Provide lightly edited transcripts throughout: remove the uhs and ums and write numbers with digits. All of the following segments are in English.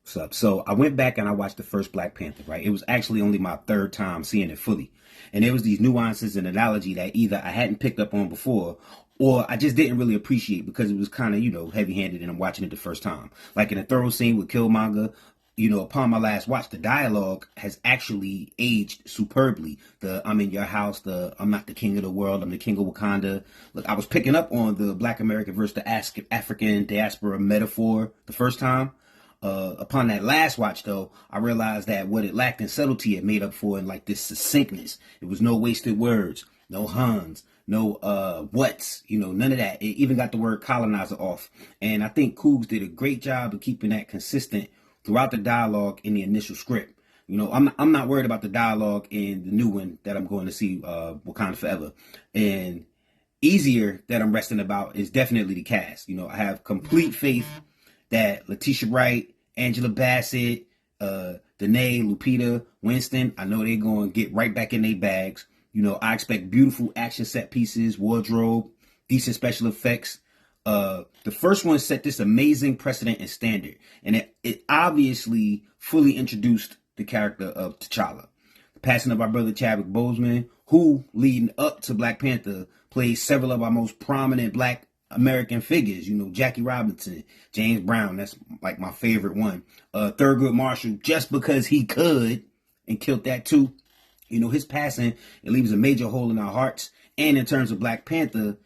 What's up? So I went back and I watched the first Black Panther, right? It was actually only my third time seeing it fully. And there was these nuances and analogy that either I hadn't picked up on before or I just didn't really appreciate because it was kind of, heavy handed and I'm watching it the first time. Like in the thorough scene with Killmonger, upon my last watch, the dialogue has actually aged superbly. The I'm in your house, the I'm not the king of the world, I'm the king of Wakanda. Look, I was picking up on the Black American versus the African diaspora metaphor the first time. Upon that last watch, though, I realized that what it lacked in subtlety, it made up for in like this succinctness. It was no wasted words, no huns, no what's, none of that. It even got the word colonizer off. And I think Cougs did a great job of keeping that consistent throughout the dialogue in the initial script. I'm not worried about the dialogue in the new one that I'm going to see, Wakanda Forever. And easier that I'm resting about is definitely the cast. I have complete faith that Letitia Wright, Angela Bassett, Danae, Lupita, Winston, I know they're going to get right back in their bags. I expect beautiful action set pieces, wardrobe, decent special effects. The first one set this amazing precedent and standard, and it obviously fully introduced the character of T'Challa. The passing of our brother Chadwick Boseman, who, leading up to Black Panther, played several of our most prominent Black American figures, Jackie Robinson, James Brown, that's like my favorite one. Thurgood Marshall, just because he could, and killed that too. His passing, it leaves a major hole in our hearts. And in terms of Black Panther,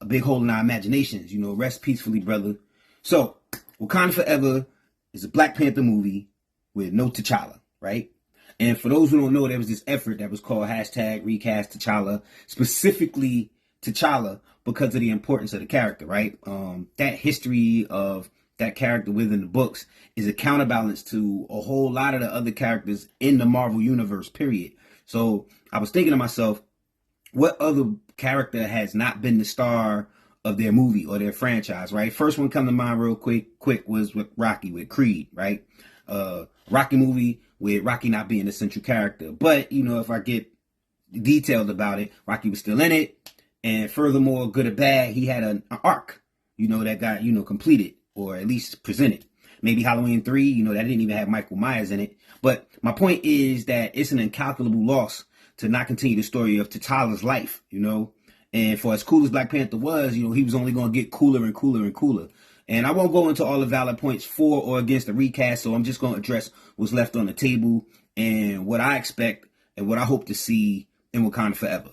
a big hole in our imaginations. Rest peacefully, brother. So, Wakanda Forever is a Black Panther movie with no T'Challa, right? And for those who don't know, there was this effort that was called hashtag recast T'Challa, specifically T'Challa, because of the importance of the character, right? That history of that character within the books is a counterbalance to a whole lot of the other characters in the Marvel Universe, period. So I was thinking to myself, what other character has not been the star of their movie or their franchise, right? First one come to mind real quick was with Rocky, with Creed, right? Rocky movie with Rocky not being the central character. But, if I get detailed about it, Rocky was still in it. And furthermore, good or bad, he had an arc, that got, completed or at least presented. Maybe Halloween 3, that didn't even have Michael Myers in it. But my point is that it's an incalculable loss to not continue the story of T'Challa's life, And for as cool as Black Panther was, he was only going to get cooler and cooler and cooler. And I won't go into all the valid points for or against the recast, so I'm just going to address what's left on the table and what I expect and what I hope to see in Wakanda Forever.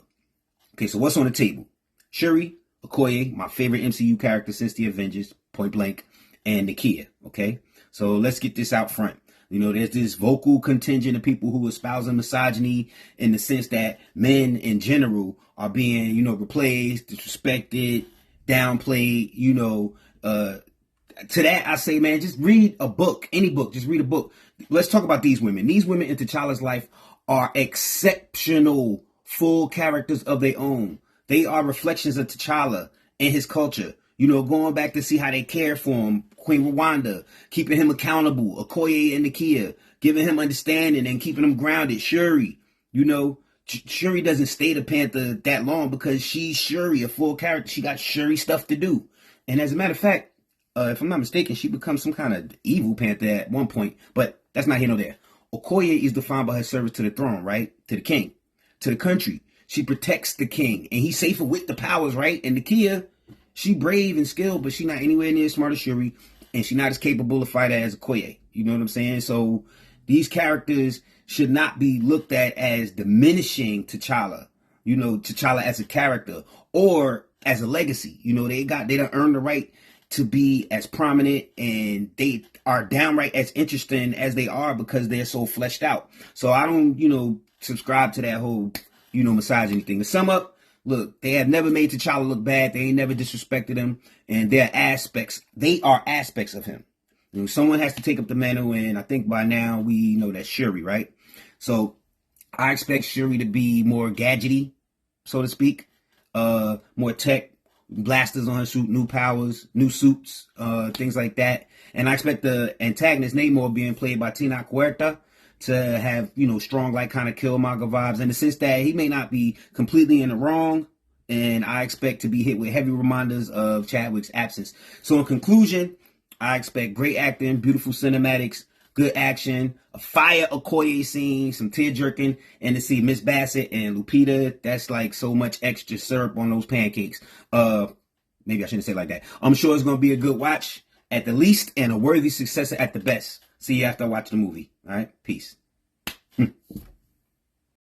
Okay, so what's on the table? Shuri, Okoye, my favorite MCU character since the Avengers, point blank, and Nakia, okay? So let's get this out front. There's this vocal contingent of people who espouse misogyny in the sense that men in general are being, replaced, disrespected, downplayed, to that, I say, man, just read a book, any book, just read a book. Let's talk about these women. These women in T'Challa's life are exceptional, full characters of their own. They are reflections of T'Challa and his culture. Going back to see how they care for him, Queen Rwanda, keeping him accountable, Okoye and Nakia, giving him understanding and keeping him grounded. Shuri, Shuri doesn't stay the Panther that long because she's Shuri, a full character. She got Shuri stuff to do. And as a matter of fact, if I'm not mistaken, she becomes some kind of evil Panther at one point, but that's not here nor there. Okoye is defined by her service to the throne, right? To the king, to the country. She protects the king, and he's safer with the powers, right? And Nakia, she brave and skilled, but she not anywhere near as smart as Shuri, and she not as capable a fighter as Okoye. You know what I'm saying? So these characters should not be looked at as diminishing T'Challa, T'Challa as a character or as a legacy. They don't earn the right to be as prominent, and they are downright as interesting as they are because they're so fleshed out. So I don't, subscribe to that whole, misogyny thing. To sum up, look, they have never made T'Challa look bad. They ain't never disrespected him, and they are aspects of him. Someone has to take up the mantle, and I think by now we know that's Shuri, right? So I expect Shuri to be more gadgety, so to speak, more tech, blasters on her suit, new powers, new suits, things like that. And I expect the antagonist Namor being played by Tina Huerta to have, strong, like, kind of Killmonger vibes in the sense that he may not be completely in the wrong. And I expect to be hit with heavy reminders of Chadwick's absence. So in conclusion, I expect great acting, beautiful cinematics, good action, a fire Okoye scene, some tear jerking, and to see Miss Bassett and Lupita, that's like so much extra syrup on those pancakes. Maybe I shouldn't say it like that. I'm sure it's gonna be a good watch at the least and a worthy successor at the best. See you after I watch the movie. All right, peace.